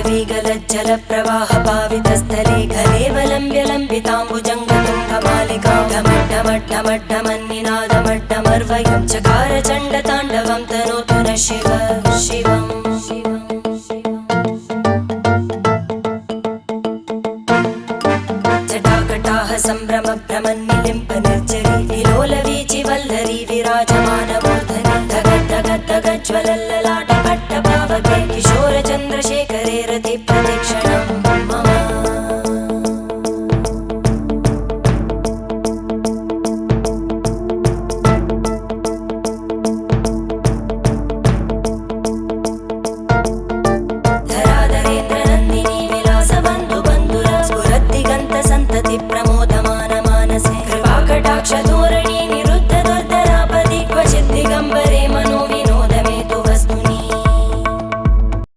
जलप्रवाह पावितस्थले घलेवलम्ब्य लम्बिताम्बुजङ्गतुङ्गमालिकां ढमड्ढमड्ढमड्ढमन्निनादमड्ढमर्वयं चकार चण्डताण्डवं तनोतु नः शिव शिवम् जटाकटाः सम्भ्रमभ्रमन्निलिम्प निर्जरी विलोलवीचि वल्लरी विराजमानमूर्धनि धगद्धगद्धगज्ज्वलल्ललाटकट्टपावके किशोरचन्द्रशेखर